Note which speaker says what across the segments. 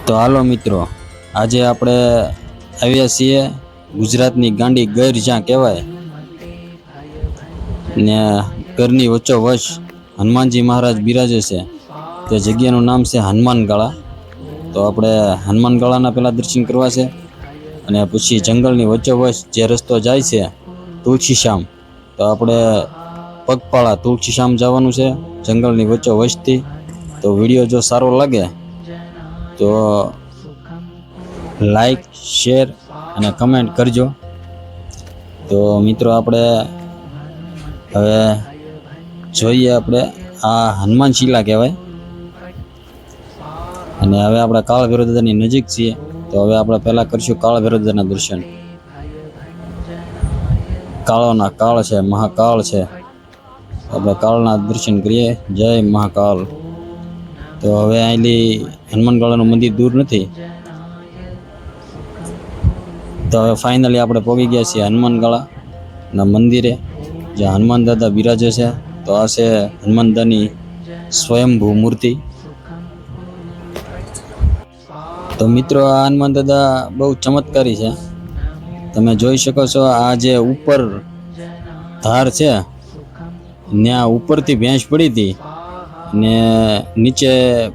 Speaker 1: તો હાલો મિત્રો, આજે આપણે આવ્યા છીએ ગુજરાતની ગાંડી ગૈર જ્યાં કહેવાય ને ઘરની વચ્ચોવચ હનુમાનજી મહારાજ બિરાજે છે તે જગ્યાનું નામ છે હનુમાનગાળા. તો આપણે હનુમાનગાળાના પહેલાં દર્શન કરવા છે અને પછી જંગલની વચ્ચોવચ જે રસ્તો જાય છે તુલસીશ્યામ, તો આપણે પગપાળા તુલસીશ્યામ જવાનું છે જંગલની વચ્ચોવચથી. તો વિડીયો જો સારો લાગે તો લાઈક, શેર અને કમેન્ટ કરજો. તો મિત્રો, આપણે હવે જોઈએ, આપણે આ હનુમાન શિલા કહેવાય અને હવે આપણે કાળ ભૈરવ દાદાની નજીક છીએ. તો હવે આપણે પહેલાં કરીશું કાળ ભૈરવ દાદાના દર્શન. કાળોના કાળ છે, મહાકાળ છે, આપણે કાળના દર્શન કરીએ. જય મહાકાળ. તો હવે અહીંથી હનુમાનગાળાનું મંદિર દૂર નથી. તો હવે ફાઇનલી આપણે પહોંચી ગયા છીએ હનુમાનગાળાના મંદિરે, જ્યાં હનુમાન દાદા બિરાજે છે. તો આ છે હનુમાન દાદાની સ્વયંભૂ મૂર્તિ. તો મિત્રો, આ હનુમાન દાદા બહુ ચમત્કારી છે. તમે જોઈ શકો છો, આ જે ઉપર ધાર છે ત્યાં ઉપરથી ભેંસ પડી હતી ને નીચે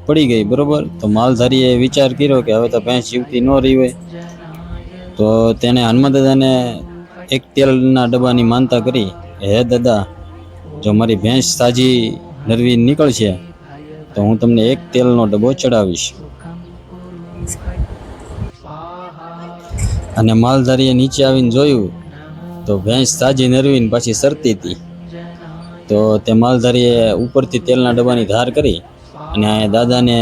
Speaker 1: પડી ગઈ, બરોબર. તો માલધારીએ વિચાર કર્યો કે હવે તો ભેંસ જીવતી ન રહી હોય, તો તેને હનુમાન દાદાને એક તેલના ડબ્બાની માનતા કરી, હે દાદા, જો મારી ભેંસ તાજી નરવી નીકળશે તો હું તમને એક તેલનો ડબ્બો ચડાવીશ. અને માલધારીએ નીચે આવીને જોયું તો ભેંસ તાજી નરવીને પાછી સરતી હતી. તો તે માલધારીએ ઉપરથી તેલના ડબ્બાની ધાર કરી અને દાદાને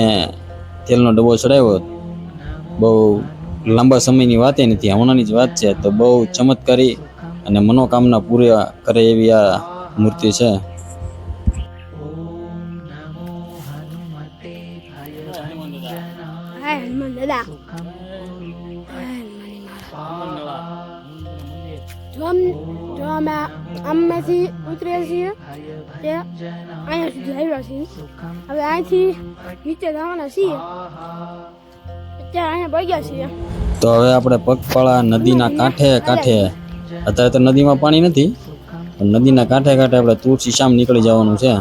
Speaker 1: તેલનો ડબ્બો ચડાવ્યો. બહુ લાંબા સમયની વાત નથી, હમણાંની જ વાત છે. તો બહુ ચમત્કારી અને મનોકામના પૂરા કરે એવી આ મૂર્તિ છે.
Speaker 2: જો અમે આમમાંથી ઉતર્યા છીએ તે અહીંયા સુધી આવ્યા છીએ. હવે અહીંથી નીચે જવાના છીએ, અત્યારે અહીંયા પગ્યા છીએ.
Speaker 1: તો હવે આપણે પગપાળા નદીના કાંઠે અત્યારે તો નદીમાં પાણી નથી, પણ નદીના કાંઠે આપણે તુલસીશ્યામ નીકળી જવાનું છે.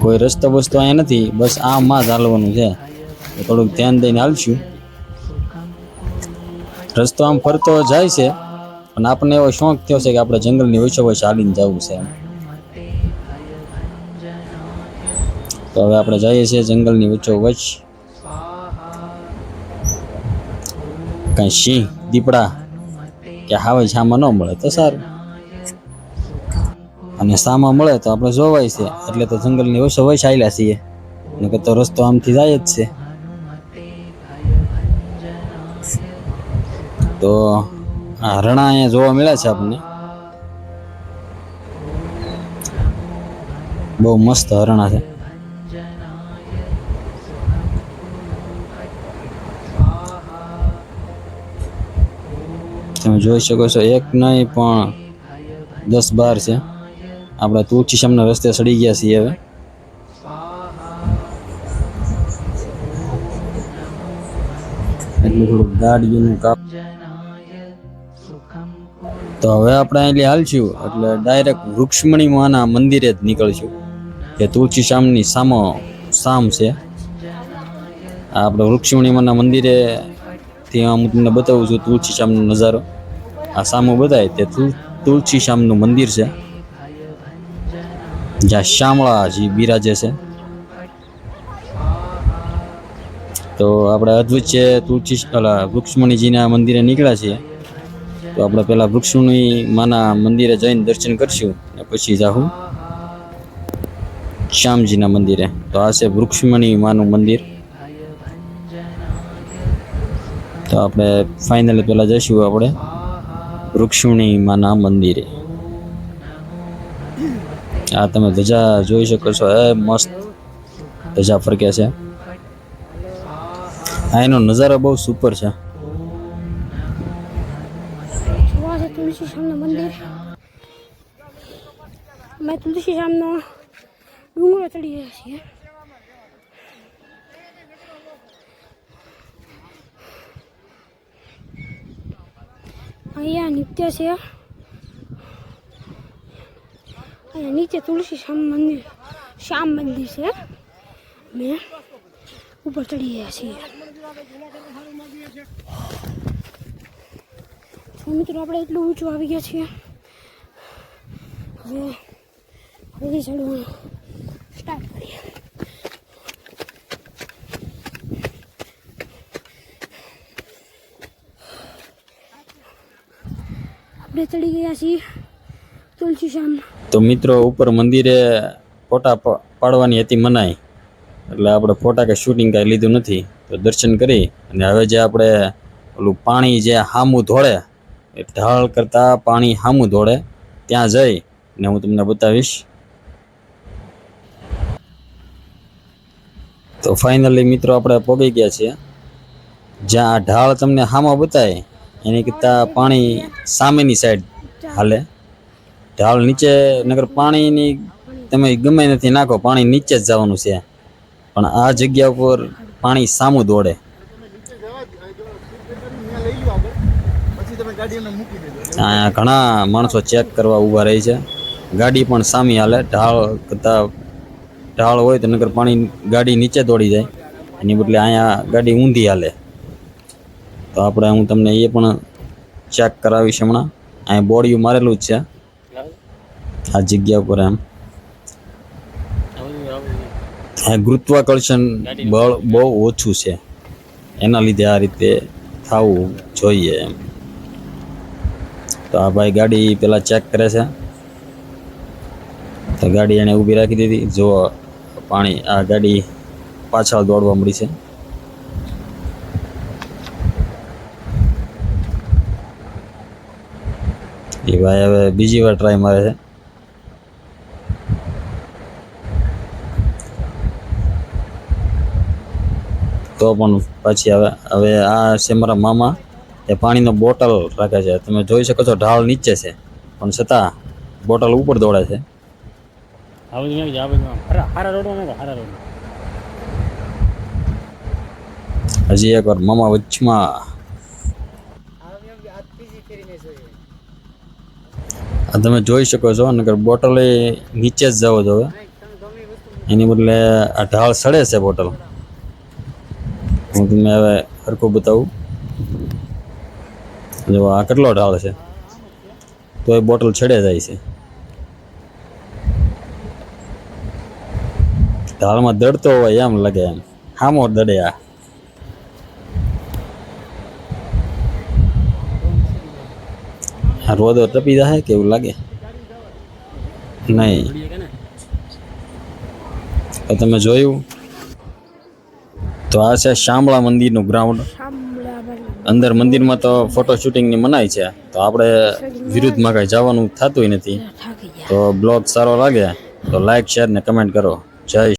Speaker 1: કોઈ રસ્તો બસ્તો અહીંયા નથી, બસ આમાં જ હાલવાનું છે. થોડુંક ધ્યાન દઈને હાલશું. રસ્તો આમ ફરતો જાય છે, પણ આપણને એવો શોખ થયો છે કે આપણે જંગલની વચ્ચોવચ હાલીને જવું છે. તો હવે આપણે જઈએ છીએ જંગલની વચ્ચોવચ. કાંઈ સિંહ, દીપડા કે હાવે છામાં ન મળે તો સારું, અને સામાં મળે તો આપણે જોવાય છે. એટલે તો જંગલની વચ્ચોવચ હાલ્યા છીએ, નકર તો રસ્તો આમથી જાય જ છે. તો આ હરણા અહીંયા જોવા મળ્યા છે આપણને, બહુ મસ્ત હરણા છે. તમે જોઈ શકો છો, એક નહીં પણ 10-12 છે. આપણે તુલસીશ્યામના રસ્તે ચડી ગયા છીએ. હવે એટલું થોડું ગાડીઓનું કાપ. તો હવે આપણે અહીંથી હાલશું એટલે ડાયરેક્ટ વૃક્ષમણી માના મંદિરે જ નીકળશું, કે તુલસીશ્યામની સામ છે. આપણે વૃક્ષમણી માના મંદિરે ત્યાં હું તમને બતાવું છું તુલસીશ્યામનો નજારો. આ સામો બતાય તે તુલસીશ્યામનું મંદિર છે, જ્યાં શામળાજી બિરાજે છે. તો આપણે અદ્ભુત છે વૃક્ષમણીજીના મંદિરે નીકળ્યા છીએ. તો આપણે પહેલાં વૃક્ષમણી માના મંદિરે જઈને દર્શન કરશું અને પછી જાઉં શ્યામજીના મંદિરે. તો આ છે વૃક્ષમણી માનું મંદિર. તો આપણે ફાઇનલી પહેલાં જઈશું આપણે વૃક્ષમણી માના મંદિરે. આ તમે ધજા જોઈ શકો છો, મસ્ત ધજા ફરકે છે. આ એનો નજારો બહુ સુપર છે.
Speaker 2: તુલસીશ્યામનું મંદિર, અમે તુલસીશ્યામનો ડુંગરો ચડી રહ્યા છીએ. અહીંયા નિત્ય છે. અહીંયા નીચે તુલસી શ્યામ મંદિર છે. અમે ઉપર ચડી ગયા છીએ. તો મિત્રો આપણે એટલું ઊંચું આવી ગયા છીએ. હવે ફરી ચડવાનું સ્ટાર્ટ કરીએ. આપણે ચડી ગયા છીએ તુલસી શ્યામ.
Speaker 1: તો મિત્રો ઉપર મંદિરે ફોટા પાડવાની હતી મનાઈ, એટલે આપણે ફોટા કે શૂટિંગ કાંઈ લીધું નથી. તો દર્શન કરી અને હવે જે આપણે ઓલું પાણી જે હામું ધોળે, એ ઢાળ કરતાં પાણી હામું ધોળે, ત્યાં જઈ ને હું તમને બતાવીશ. તો ફાઇનલી મિત્રો આપણે પહોંચી ગયા છીએ જ્યાં આ ઢાળ તમને હામાં બતાવે એની કરતાં પાણી સામેની સાઈડ હાલે. ઢાળ નીચે નગર પાણીની તમે ગમે નથી નાખો, પાણી નીચે જ જવાનું છે, પણ આ જગ્યા ઉપર પાણી સામું દોડે. અહીંયા ઘણા માણસો ચેક કરવા ઊભા રહી છે. ગાડી પણ સામી હાલે. ઢાળ હોય તો નગર પાણી ગાડી નીચે દોડી જાય, એની બદલે અહીંયા ગાડી ઊંધી હાલે. તો આપણે હું તમને એ પણ ચેક કરાવીશ હમણાં. અહીંયા બોડિયું મારેલું જ છે આ જગ્યા ઉપર. એમ ગુરુત્વાકર્ષણ બળ બહુ ઓછું છે, એના લીધે આ રીતે થવું જોઈએ એમ. તો આ ભાઈ ગાડી પેલા ચેક કરે છે. તો ગાડી એને ઊભી રાખી દીધી. જો પાણી આ ગાડી પાછળ દોડવા મળી છે. એ ભાઈ હવે બીજી વાર ટ્રાય મારે છે. તો પણ પાછી હવે આ છે મારા મામા, એ પાણીનો બોટલ રાખે છે. તમે જોઈ શકો છો ઢાળ નીચે છે પણ છતાં બોટલ ઉપર દોડે છે. હજી એકવાર મામા વચમાં. આ તમે જોઈ શકો છો નગર બોટલ એ નીચે જ જવો જોઈએ, એની બદલે આ ઢાળ સડે છે બોટલ. હું તમને હવે સરખું બતાવું. જો આ કેટલો ઢાળ છે તો એ બોટલ છડે જાય છે. ઢાળમાં દડતો હોય એમ લાગે, એમ હામો દડે. આ રોદો ટપી જાય કેવું લાગે નહીં. તો તમે જોયું તો આ છે શામળા મંદિરનું ગ્રાઉન્ડ. અંદર મંદિરમાં તો ફોટો શૂટિંગની મનાઈ છે, તો આપણે વિરુદ્ધમાં કાંઈ જવાનું થતું નથી. તો બ્લોગ સારો લાગે તો લાઈક, શેર ને કમેન્ટ કરો. જય